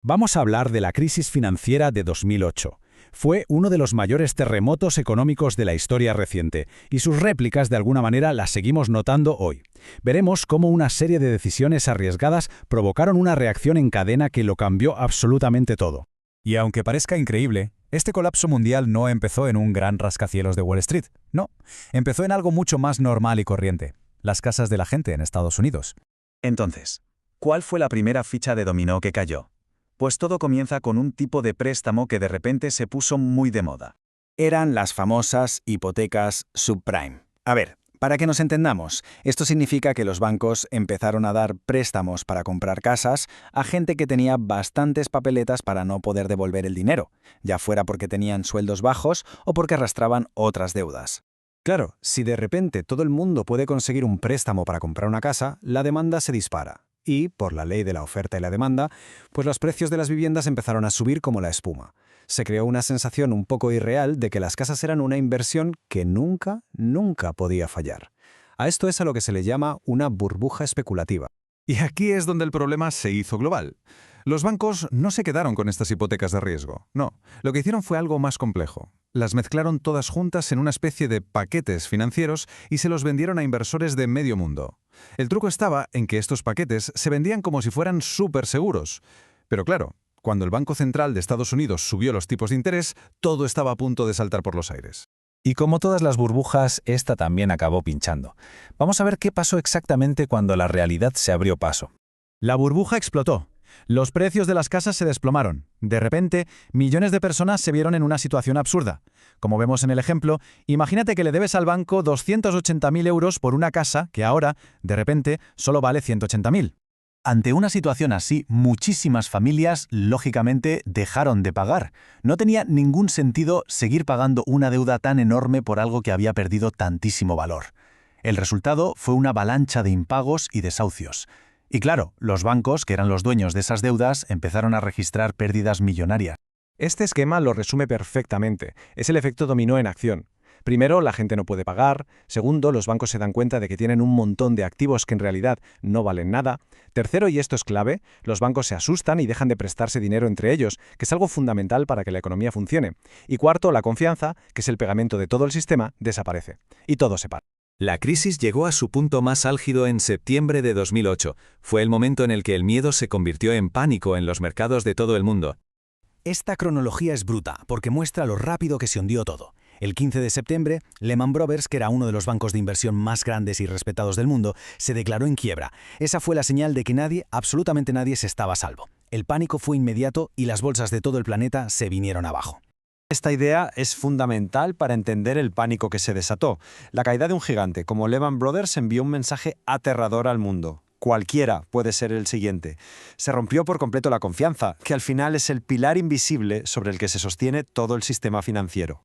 Vamos a hablar de la crisis financiera de 2008. Fue uno de los mayores terremotos económicos de la historia reciente, y sus réplicas de alguna manera las seguimos notando hoy. Veremos cómo una serie de decisiones arriesgadas provocaron una reacción en cadena que lo cambió absolutamente todo. Y aunque parezca increíble, este colapso mundial no empezó en un gran rascacielos de Wall Street. No, empezó en algo mucho más normal y corriente: las casas de la gente en Estados Unidos. Entonces, ¿cuál fue la primera ficha de dominó que cayó? Pues todo comienza con un tipo de préstamo que de repente se puso muy de moda. Eran las famosas hipotecas subprime. A ver, para que nos entendamos, esto significa que los bancos empezaron a dar préstamos para comprar casas a gente que tenía bastantes papeletas para no poder devolver el dinero, ya fuera porque tenían sueldos bajos o porque arrastraban otras deudas. Claro, si de repente todo el mundo puede conseguir un préstamo para comprar una casa, la demanda se dispara. Y, por la ley de la oferta y la demanda, pues los precios de las viviendas empezaron a subir como la espuma. Se creó una sensación un poco irreal de que las casas eran una inversión que nunca podía fallar. A esto es a lo que se le llama una burbuja especulativa. Y aquí es donde el problema se hizo global. Los bancos no se quedaron con estas hipotecas de riesgo. No, lo que hicieron fue algo más complejo. Las mezclaron todas juntas en una especie de paquetes financieros y se los vendieron a inversores de medio mundo. El truco estaba en que estos paquetes se vendían como si fueran súper seguros. Pero claro, cuando el Banco Central de Estados Unidos subió los tipos de interés, todo estaba a punto de saltar por los aires. Y como todas las burbujas, esta también acabó pinchando. Vamos a ver qué pasó exactamente cuando la realidad se abrió paso. La burbuja explotó. Los precios de las casas se desplomaron. De repente, millones de personas se vieron en una situación absurda. Como vemos en el ejemplo, imagínate que le debes al banco 280.000 euros por una casa que ahora, de repente, solo vale 180.000. Ante una situación así, muchísimas familias, lógicamente, dejaron de pagar. No tenía ningún sentido seguir pagando una deuda tan enorme por algo que había perdido tantísimo valor. El resultado fue una avalancha de impagos y desahucios. Y claro, los bancos, que eran los dueños de esas deudas, empezaron a registrar pérdidas millonarias. Este esquema lo resume perfectamente. Es el efecto dominó en acción. Primero, la gente no puede pagar. Segundo, los bancos se dan cuenta de que tienen un montón de activos que en realidad no valen nada. Tercero, y esto es clave, los bancos se asustan y dejan de prestarse dinero entre ellos, que es algo fundamental para que la economía funcione. Y cuarto, la confianza, que es el pegamento de todo el sistema, desaparece. Y todo se para. La crisis llegó a su punto más álgido en septiembre de 2008. Fue el momento en el que el miedo se convirtió en pánico en los mercados de todo el mundo. Esta cronología es bruta porque muestra lo rápido que se hundió todo. El 15 de septiembre, Lehman Brothers, que era uno de los bancos de inversión más grandes y respetados del mundo, se declaró en quiebra. Esa fue la señal de que nadie, absolutamente nadie, se estaba a salvo. El pánico fue inmediato y las bolsas de todo el planeta se vinieron abajo. Esta idea es fundamental para entender el pánico que se desató. La caída de un gigante como Lehman Brothers envió un mensaje aterrador al mundo. Cualquiera puede ser el siguiente. Se rompió por completo la confianza, que al final es el pilar invisible sobre el que se sostiene todo el sistema financiero.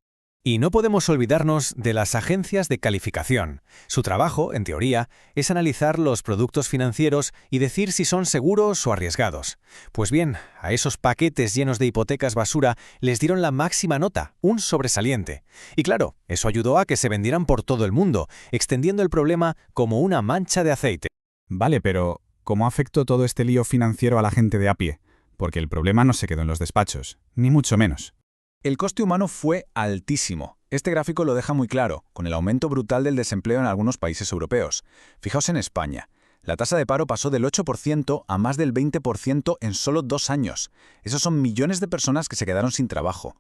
Y no podemos olvidarnos de las agencias de calificación. Su trabajo, en teoría, es analizar los productos financieros y decir si son seguros o arriesgados. Pues bien, a esos paquetes llenos de hipotecas basura les dieron la máxima nota, un sobresaliente. Y claro, eso ayudó a que se vendieran por todo el mundo, extendiendo el problema como una mancha de aceite. Vale, pero ¿cómo afectó todo este lío financiero a la gente de a pie? Porque el problema no se quedó en los despachos, ni mucho menos. El coste humano fue altísimo. Este gráfico lo deja muy claro, con el aumento brutal del desempleo en algunos países europeos. Fijaos en España. La tasa de paro pasó del 8% a más del 20% en solo 2 años. Esos son millones de personas que se quedaron sin trabajo.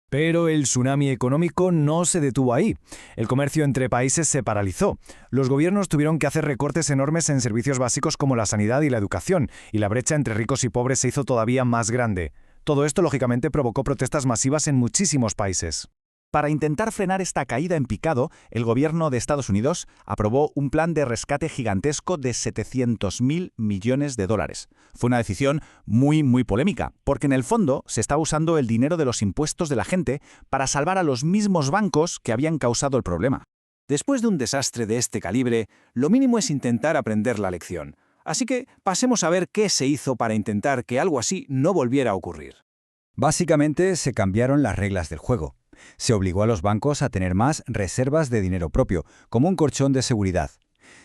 Pero el tsunami económico no se detuvo ahí. El comercio entre países se paralizó. Los gobiernos tuvieron que hacer recortes enormes en servicios básicos como la sanidad y la educación, y la brecha entre ricos y pobres se hizo todavía más grande. Todo esto, lógicamente, provocó protestas masivas en muchísimos países. Para intentar frenar esta caída en picado, el gobierno de Estados Unidos aprobó un plan de rescate gigantesco de 700.000 millones de dólares. Fue una decisión muy polémica, porque en el fondo se estaba usando el dinero de los impuestos de la gente para salvar a los mismos bancos que habían causado el problema. Después de un desastre de este calibre, lo mínimo es intentar aprender la lección. Así que pasemos a ver qué se hizo para intentar que algo así no volviera a ocurrir. Básicamente se cambiaron las reglas del juego. Se obligó a los bancos a tener más reservas de dinero propio, como un colchón de seguridad.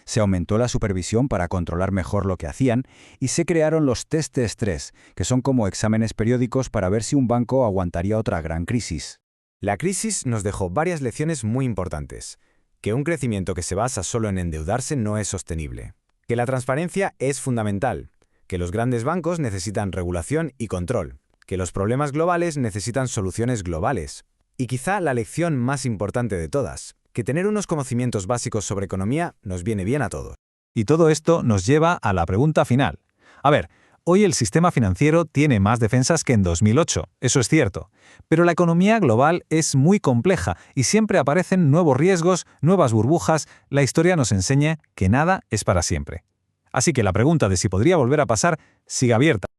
Se aumentó la supervisión para controlar mejor lo que hacían y se crearon los test de estrés, que son como exámenes periódicos para ver si un banco aguantaría otra gran crisis. La crisis nos dejó varias lecciones muy importantes. Que un crecimiento que se basa solo en endeudarse no es sostenible. Que la transparencia es fundamental. Que los grandes bancos necesitan regulación y control. Que los problemas globales necesitan soluciones globales. Y quizá la lección más importante de todas, que tener unos conocimientos básicos sobre economía nos viene bien a todos. Y todo esto nos lleva a la pregunta final. A ver, hoy el sistema financiero tiene más defensas que en 2008, eso es cierto. Pero la economía global es muy compleja y siempre aparecen nuevos riesgos, nuevas burbujas. La historia nos enseña que nada es para siempre. Así que la pregunta de si podría volver a pasar sigue abierta.